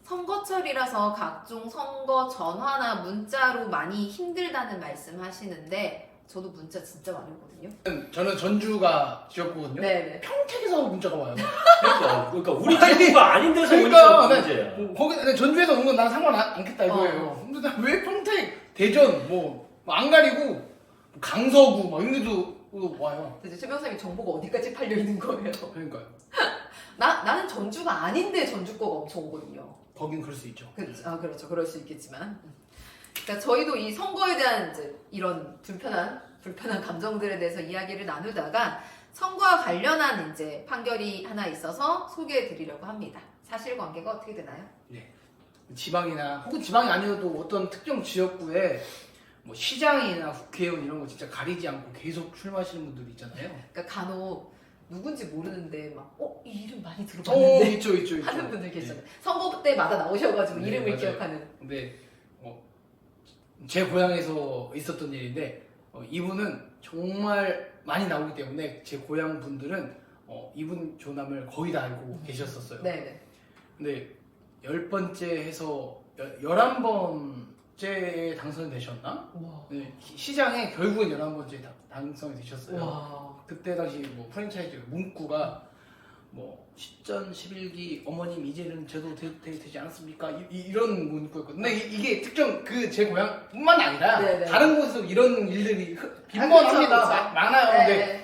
선거철이라서 각종 선거 전화나 문자로 많이 힘들다는 말씀 하시는데 저도 문자 진짜 많이 오거든요. 저는 전주가 지역구거든요. 네네. 평택에서 문자가 와요. 그러니까 우리 지역구가 아닌 데서 그러니까 오니까 문제야. 거기 전주에서 온 건 난 상관 않겠다 이거예요. 근데 나 왜 평택, 대전 뭐 안 가리고 강서구 막 이런 데도 와요. 이제 최 변호사님이 정보가 어디까지 팔려 있는 거예요? 그러니까요. 나는 전주가 아닌데 전주 거가 엄청 오거든요. 거긴 그럴 수 있죠. 그렇죠. 그럴 수 있겠지만. 그러니까 저희도 이 선거에 대한 이제 이런 불편한 감정들에 대해서 이야기를 나누다가 선거와 관련한 이제 판결이 하나 있어서 소개해 드리려고 합니다. 사실관계가 어떻게 되나요? 지방이나 혹은 지방이 아니어도 어떤 특정 지역구에 뭐 시장이나 국회의원 이런 거 진짜 가리지 않고 계속 출마하시는 분들이 있잖아요. 그러니까 간혹 누군지 모르는데 막 이 이름 많이 오, 들어봤는데 있죠. 하는 분들 계시잖아요. 선거 때마다 나오셔가지고 네, 이름을 맞아요. 기억하는. 근데 제 고향에서 있었던 일인데 이분은 정말 많이 나오기 때문에 제 고향 분들은 이분 조남을 거의 다 알고 계셨었어요. 네네. 근데 10번째 해서 11번째 당선이 되셨나? 와. 네, 시장에 결국은 11번째 당선이 되셨어요. 와. 그때 당시 뭐 프랜차이즈 문구가 뭐 10전 11기 어머님 이제는 저도 되지 않았습니까? 이런 문구였거든요. 근데 이게 특정 그 제 고향뿐만 아니라 네네. 다른 곳에서 이런 일들이 빈번합니다. 그렇죠. 많아요. 근데 네.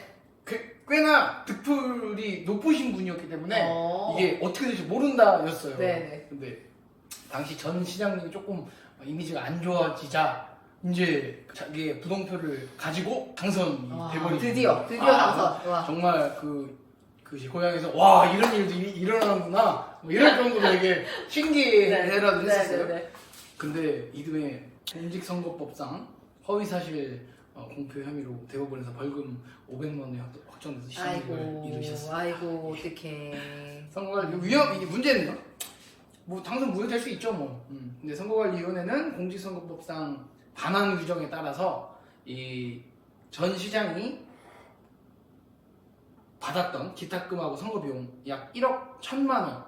꽤나 득표율이 높으신 분이었기 때문에 어. 이게 어떻게 될지 모른다였어요. 네네. 근데 당시 전 시장님이 조금 이미지가 안 좋아지자 이제 자기의 부동표를 가지고 당선이 돼버린 드디어 당선. 와. 정말 그 고향에서 와 이런 일도 일어나는구나 뭐 이럴 정도로 되게 신기해라도 했었어요. 네네네. 근데 이듬해 공직선거법상 허위사실 공표 혐의로 대법원에서 벌금 500만 원이 확정돼서 실형을 이르셨어요. 아이고 어떡해. 선거관리 이게 문제는 뭐 당선 무효될 수 있죠 뭐. 근데 선거관리위원회는 공직선거법상 반환 규정에 따라서 이 전 시장이 받았던 기탁금하고 선거비용 약 1억 1천만 원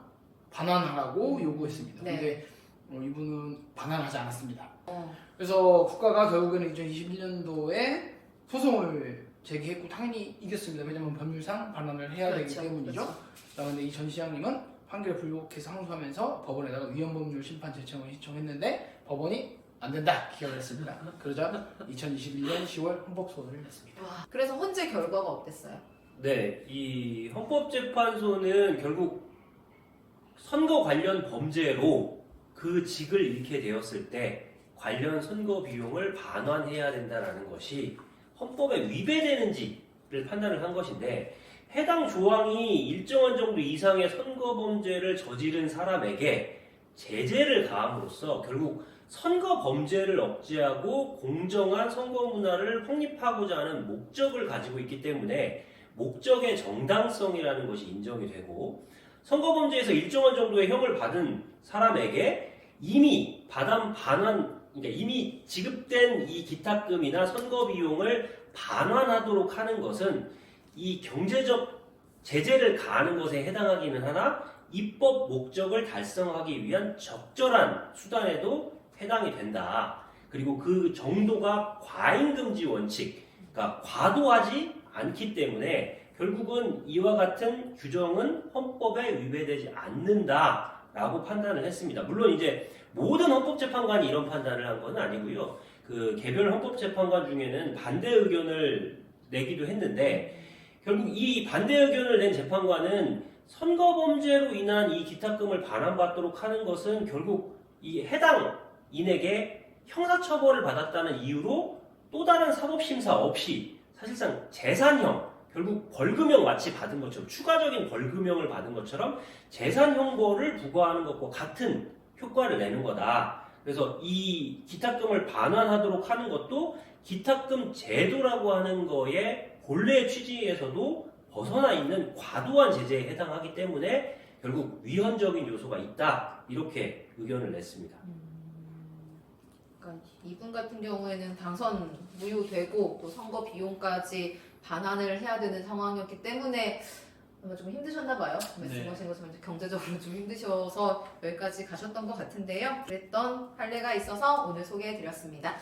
반환하라고 요구했습니다. 네. 근데 이분은 반환하지 않았습니다. 어. 그래서 국가가 결국에는 2021년도에 소송을 제기했고 당연히 이겼습니다. 왜냐하면 법률상 반환을 해야 되기 때문이죠. 그렇죠. 그런데 이 전 시장님은 판결에 불복해서 항소하면서 법원에다가 위헌법률 심판 제청을 신청했는데 법원이 안 된다 기각을 했습니다. 그러자 2021년 10월 헌법소원을 냈습니다. 와. 그래서 헌재 결과가 어땠어요? 네, 이 헌법재판소는 결국 선거 관련 범죄로 그 직을 잃게 되었을 때 관련 선거 비용을 반환해야 된다는 것이 헌법에 위배되는지를 판단을 한 것인데 해당 조항이 일정한 정도 이상의 선거 범죄를 저지른 사람에게 제재를 가함으로써 결국 선거 범죄를 억제하고 공정한 선거 문화를 확립하고자 하는 목적을 가지고 있기 때문에 목적의 정당성이라는 것이 인정이 되고 선거 범죄에서 일정한 정도의 형을 받은 사람에게 이미 그러니까 이미 지급된 이 기탁금이나 선거 비용을 반환하도록 하는 것은 이 경제적 제재를 가하는 것에 해당하기는 하나 입법 목적을 달성하기 위한 적절한 수단에도 해당이 된다. 그리고 그 정도가 과잉금지 원칙, 그러니까 과도하지 않기 때문에 결국은 이와 같은 규정은 헌법에 위배되지 않는다라고 판단을 했습니다. 물론 이제 모든 헌법재판관이 이런 판단을 한 건 아니고요. 그 개별 헌법재판관 중에는 반대 의견을 내기도 했는데 결국 이 반대 의견을 낸 재판관은 선거범죄로 인한 이 기탁금을 반환받도록 하는 것은 결국 이 해당인에게 형사처벌을 받았다는 이유로 또 다른 사법심사 없이 사실상 재산형, 결국 벌금형 마치 받은 것처럼 추가적인 벌금형을 받은 것처럼 재산형벌을 부과하는 것과 같은 효과를 내는 거다. 그래서 이 기탁금을 반환하도록 하는 것도 기탁금 제도라고 하는 거의 본래의 취지에서도 벗어나 있는 과도한 제재에 해당하기 때문에 결국 위헌적인 요소가 있다. 이렇게 의견을 냈습니다. 그러니까 이분 같은 경우에는 당선 무효되고 또 선거 비용까지 반환을 해야 되는 상황이었기 때문에 아마 좀 힘드셨나 봐요. 말씀하신 것처럼 이제 경제적으로 좀 힘드셔서 여기까지 가셨던 것 같은데요. 그랬던 판례가 있어서 오늘 소개해드렸습니다.